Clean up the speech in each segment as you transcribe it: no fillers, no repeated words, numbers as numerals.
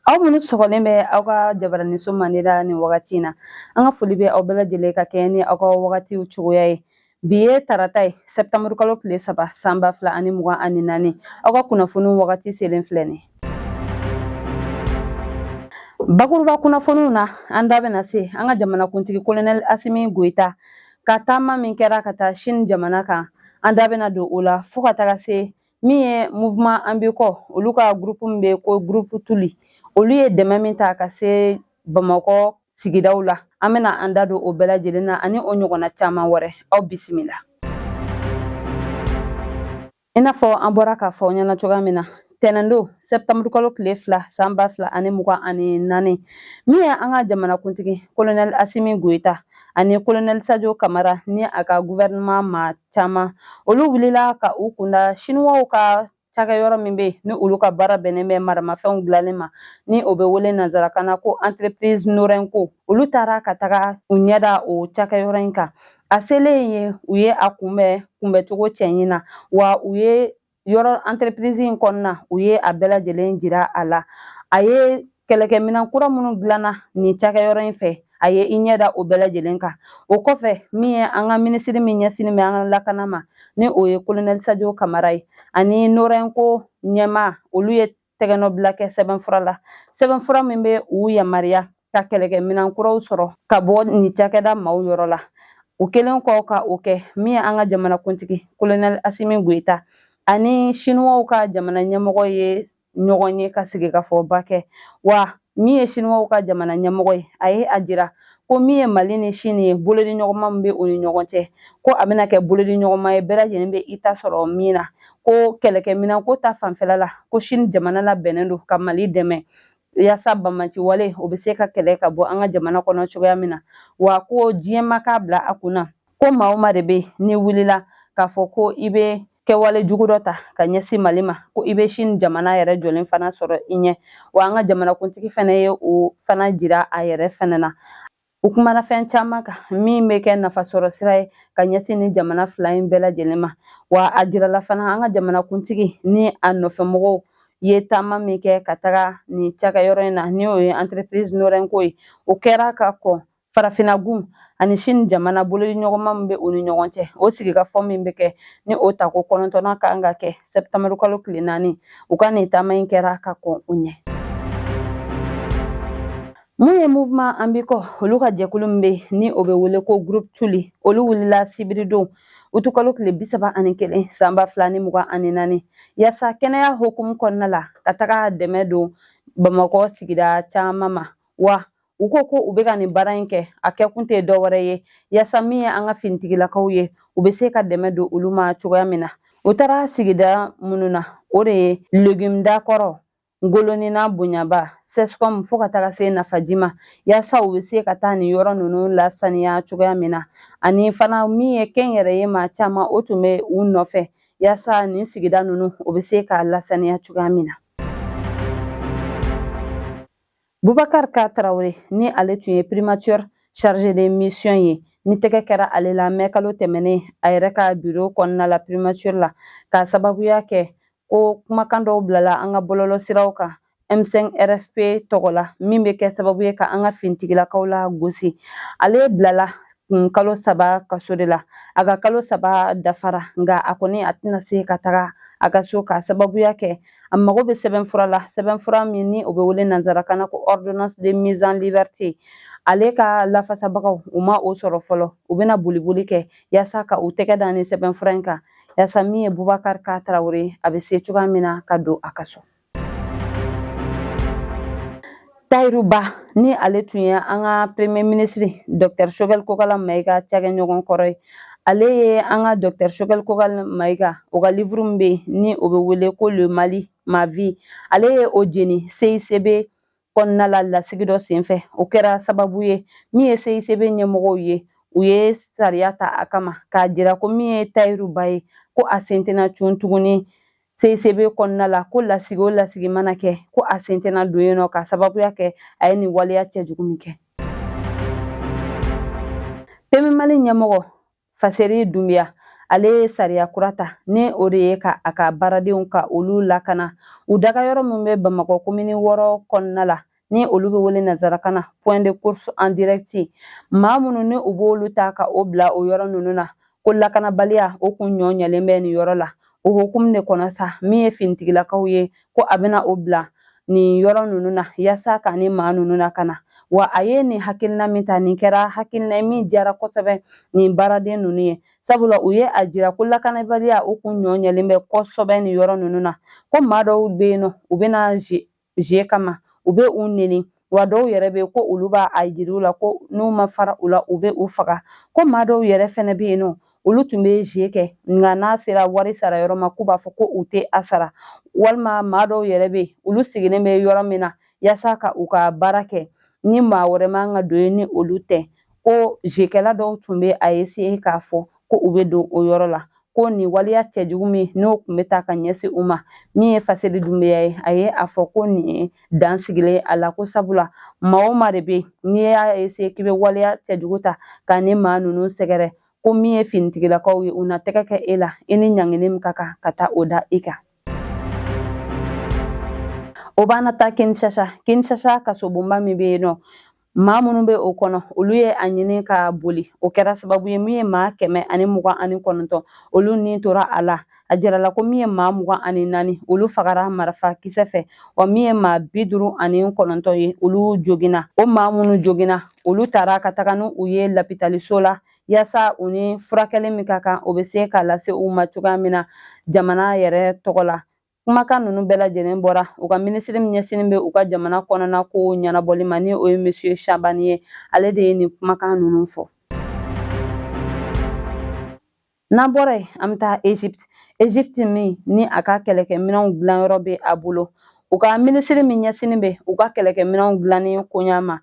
aw minnu sɔgɔlen bɛ aw ka jabaraniso mandira ni wagati na an ka foli bɛ aw bɛɛ lajɛlen ka kɛ ni aw ka wagatiw cogoya ye bi ye tarata ye septembre kalo tile 3 san 2024 aw ka kunnafoni wagati selen filɛ nin bakuruba kunnafoniw na an da bɛna se an ka jamanakuntigi colonel Asimi Goita ka taama min kɛra ka taa Chine jamana kan an da bɛna don o la fo ka taga se min ye mouvement Anbiko olu ka groupe min bɛ ko groupe Tuli olu ye dɛmɛ min ta ka se Bamakɔ sigidaw la an bɛna an da don o bɛɛ lajɛlen na ani o ɲɔgɔnna caman wɛrɛ aw bisimila i n'a fɔ an bɔra k'a fɔ aw ɲɛna cogoya min na tɛnɛndo septembre kalo tile 2 san 2024 min ye an ka jamanakuntigi colonel Asimi Goita ani colonel Sadio Kamara ni a ka gouvernement ma caman olu wulila ka u kunda chinois ka cakɛyɔrɔ min bɛ ni olu ka baara bɛnnen bɛ maramafɛnw dilanlen ma ni o bɛ wele nanzarakan na ko entreprise Norenco olu taara ka taga u ɲɛda o cakɛyɔrɔ in kan a selen ye u ye a kunbɛcogo cɛɲi na wa u ye yɔrɔ entreprise in kɔnɔna u ye a bɛɛ lajɛlen jira a la a ye kɛlɛkɛminɛn kura minnu dilanna nin cakɛyɔrɔ in fɛ a ye i ɲɛda o bɛɛ lajɛlen kan o kɔfɛ min ye an ka minisiri min ɲɛsinnen bɛ an ka lakana ma ni o ye colonel Sadio Kamara ye ani Norenco ɲɛmaa olu ye tɛgɛnɔbila kɛ sɛbɛnfura la sɛbɛnfura min bɛ u yamaruya ka kɛlɛkɛminɛn kuraw sɔrɔ ka bɔ nin cakɛda maaw yɔrɔ la o kelen kɔ ka o kɛ min ye an ka jamanakuntigi colonel Asimi Goita ani chinois ka jamana ɲɛmɔgɔ ye ɲɔgɔn ye ka sigi ka fɔba kɛ wa min ye chinois ka jamana ɲɛmɔgɔ ye a ye a jira ko min ye Mali ni Chine ye bolodi ɲɔgɔnma min bɛ u ni ɲɔgɔn cɛ ko a bɛna kɛ bolodi ɲɔgɔnma ye bɛɛ lajɛlen bɛ i ta sɔrɔ min na ko kɛlɛkɛminɛn ko ta fanfɛla la ko Chine jamana labɛnnen don ka Mali dɛmɛ yaasa banbanci wale o bɛ se ka kɛlɛ ka bɔ an ka jamana kɔnɔ cogoya min na wa ko diɲɛ ma k'a bila a kunna ko maa o maa de bɛ ni wulila k'a fɔ ko i bɛ kɛwale jugu dɔ ta ka ɲɛsin Mali ma ko i bɛ Chine jamana yɛrɛ jɔlen fana sɔrɔ i ɲɛ wa an ka jamanakuntigi fana ye o fana jira a yɛrɛ fana na u kumana fɛn caman kan min bɛ kɛ nafasɔrɔ sira ye ka ɲɛsin ni jamana fila in bɛɛ lajɛlen ma wa a jirala fana an ka jamanakuntigi ni a nɔfɛmɔgɔw ye taama min kɛ ka taga nin cakɛyɔrɔ in na ni o ye entreprise Norenco ye o kɛra ka kɔn farafinnagun ani Chine jamana bolodi ɲɔgɔnma min bɛ u ni ɲɔgɔn cɛ o sigikafɔ min bɛ kɛ ni o tako 9 kan ka kɛ septembre kalo tile 4 u ka nin taama in kɛra ka kɔn u ɲɛ mun ye mouvement Anbiko olu ka jɛkulu min bɛ ni o bɛ wele ko groupe Tuli olu wulila sibiridon utu kalo tile 31 san 2024 yaasa kɛnɛya hokumu kɔnɔna la ka taga dɛmɛ don Bamakɔ sigida caman ma wa u ko ko u bɛ ka nin baara in kɛ a kɛkun tɛ dɔwɛrɛ ye yaasa min ye an ka finitigilakaw ye u bɛ se ka dɛmɛ don olu ma cogoya min na u taara sigida minnu na o de ye légume dakɔrɔ Ngolonina Bonyaba Sescom fo ka taga se Nafajima yaasa u bɛ se ka taa nin yɔrɔ ninnu lasaniya cogoya min na ani fana min ye kɛnyɛrɛ ye maa caman o tun bɛ u nɔfɛ yaasa nin sigida ninnu u bɛ se ka lasaniya cogoya min na Boubacar Ka Traoré ni ale tun ye primature chargé de mission ye ni tɛgɛ kɛra ale la mɛ kalo tɛmɛnen a yɛrɛ ka bureau kɔnɔna la primature la ka sababuya kɛ ko kumakan dɔw bilala an ka bɔlɔlɔsiraw kan M5 RFP tɔgɔ la min bɛ kɛ sababu ye ka an ka finitigilakaw la gosi ale bilala kalo 3 kaso de la a ka kalo 3 dafara nka a kɔni a tɛna se ka taga a ka so ka sababuya kɛ a mago bɛ sɛbɛnfura la sɛbɛnfura min ni o bɛ wele nanzarakan na ko ordonnance de mise en liberté ale ka lafasabagaw u ma o sɔrɔ fɔlɔ u bɛna boliboli kɛ yaasa ka u tɛgɛ da ni sɛbɛnfura in kan yaasa min ye Boubacar Ka Traoré a bɛ se cogoya min na ka don a ka so Tahirou Ba ni ale tun ye an ka premier ministre Dr Choguel Kokala Mayiga cakɛɲɔgɔn kɔrɔ ye ale ye an ka Dr Choguel Kokala Mayiga o ka livre min bɛ ni o bɛ wele ko le Mali ma vie ale ye o jeni CICB kɔnɔna la lasigi dɔ senfɛ o kɛra sababu ye min ye CICB ɲɛmɔgɔw ye u ye sariya ta a kama k'a jira ko min ye Tahirou Ba ye ko a sen tɛna cun tuguni CICB kɔnɔna la ko lasigi o lasigi mana kɛ ko a sen tɛna don yen nɔ ka sababuya kɛ a ye nin waleya cɛjugu min kɛ PMI Mali ɲɛmɔgɔ Faseri Dunbiya ale ye sariya kura ta ni o de ye ka a ka baaradenw ka olu lakana u daga yɔrɔ min bɛ Bamakɔ komini 6 kɔnɔna la ni olu bɛ wele nazarakan na point de course en direct maa minnu ni u b'olu ta ka o bila o yɔrɔ ninnu na ko lakanabaliya o kun ɲɔ ɲɛlen bɛ nin yɔrɔ la o hukumu de kɔnɔ sa min ye finitigilakaw ye ko a bɛna o bila nin yɔrɔ ninnu na yaasa ka ni maa ninnu na ka na wa a ye nin hakilina min ta nin kɛra hakilina min diyara kosɛbɛ nin baaraden ninnu ye sabula u ye a jira ko lakanabaliya o kun ɲɔ ɲɛlen bɛ kosɛbɛ nin yɔrɔ ninnu na ko maa dɔw bɛ yen nɔ u bɛna zie kama u bɛ u neni wa dɔw yɛrɛ bɛ yen ko olu b'a jira u la ko n'u ma fara u la u bɛ u faga ko maa dɔw yɛrɛ fɛnɛ bɛ yen nɔ olu tun bɛ zie kɛ nka n'a sera wari sara yɔrɔ ma k'u b'a fɔ ko u tɛ a sara walima maa dɔw yɛrɛ bɛ yen olu sigilen bɛ yɔrɔ min na yaasa ka u ka baara kɛ ni maa wɛrɛ man ka don ni olu tɛ ko ziekɛla dɔw tun bɛ a essayer k'a fɔ ko u bɛ don o yɔrɔ la ko nin waleya cɛjugu min n'o tun bɛ taa ka ɲɛsin u ma min ye Faseli Dunbiya ye a ye a fɔ ko nin ye dan sigilen a la ko sabula maa o maa de bɛ yen n'i y'a essayer k'i bɛ waleya cɛjugu ta ka ni maa ninnu sɛgɛrɛ ko min ye finitigilakaw ye u na tɛgɛ kɛ e la i ni ɲangini min ka kan ka taa o da i kan. O b'an taa Kinshasa kasobonba min bɛ yen nɔ maa minnu bɛ o kɔnɔ olu ye a ɲini ka boli o kɛra sababu ye min ye maa 129 olu ni tora a la a jirala ko min ye maa 24 olu fagara marifa kisɛ fɛ wa min ye maa 59 ye olu joginna o maa minnu joginna olu taara ka taga n'u ye lapitaliso la yaasa u ni furakɛli min ka kan o bɛ se ka lase u ma cogoya min na jamana yɛrɛ tɔgɔ la. Kumakan ninnu bɛɛ lajɛlen bɔra u ka minisiri min ɲɛsinnen bɛ u ka jamana kɔnɔna ko ɲɛnabɔli ma ni o ye monsieur Chabani ye ale de ye nin kumakan ninnu fɔ. N'an bɔra yen an bɛ taa Egypte min ni a ka kɛlɛkɛminɛnw dilanyɔrɔ bɛ a bolo u ka minisiri min ɲɛsinnen bɛ u ka kɛlɛkɛminɛnw dilanni koɲa ma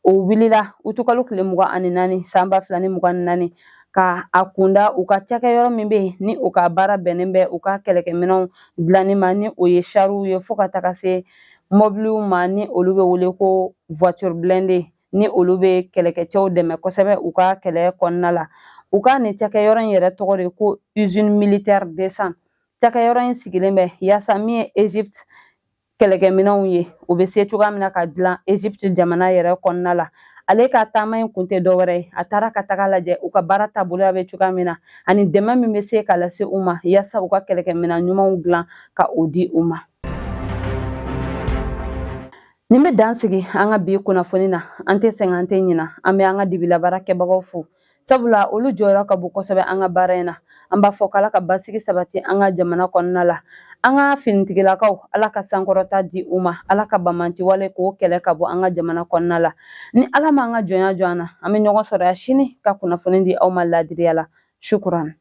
o wulila utukalo tile 24 san 2024 ka a kunda u ka cakɛyɔrɔ min bɛ yen ni u ka baara bɛnnen bɛ u ka kɛlɛkɛminɛnw dilanni ma ni o ye chariw ye fo ka taga se mobiliw ma ni olu bɛ wele ko voiture blindée ni olu bɛ kɛlɛkɛcɛw dɛmɛ kosɛbɛ u ka kɛlɛ kɔnɔna la u ka nin cakɛyɔrɔ in yɛrɛ tɔgɔ de ko usine militaire de sang cakɛyɔrɔ in sigilen bɛ yaasa min ye Egypte kɛlɛkɛminɛnw ye o bɛ se cogoya min na ka dilan Egypte jamana yɛrɛ kɔnɔna la ale ka taama in kun tɛ dɔwɛrɛ ye a taara ka taga lajɛ u ka baara taabolo bɛ cogoya min na ani dɛmɛ min bɛ se ka lase u ma yaasa u ka kɛlɛkɛminɛn ɲumanw dilan ka o di u ma. Nin bɛ dan sigi an ka bi kunnafoni na an tɛ sɛgɛn an tɛ ɲina an bɛ an ka dibila kɛbagaw fo sabula olu jɔyɔrɔ ka bon kosɛbɛ an ka baara in na an b'a fɔ k'Ala ka basigi sabati an ka jamana kɔnɔna la an ka finitigilakaw Ala ka sankɔrɔta di u ma Ala ka bamanti wale k'o kɛlɛ ka bɔ an ka jamana kɔnɔna la ni Ala ma an ka jɔnya jɔ an na an bɛ ɲɔgɔn sɔrɔ yan sini ka kunnafoni di aw ma ladiriya la shukuran.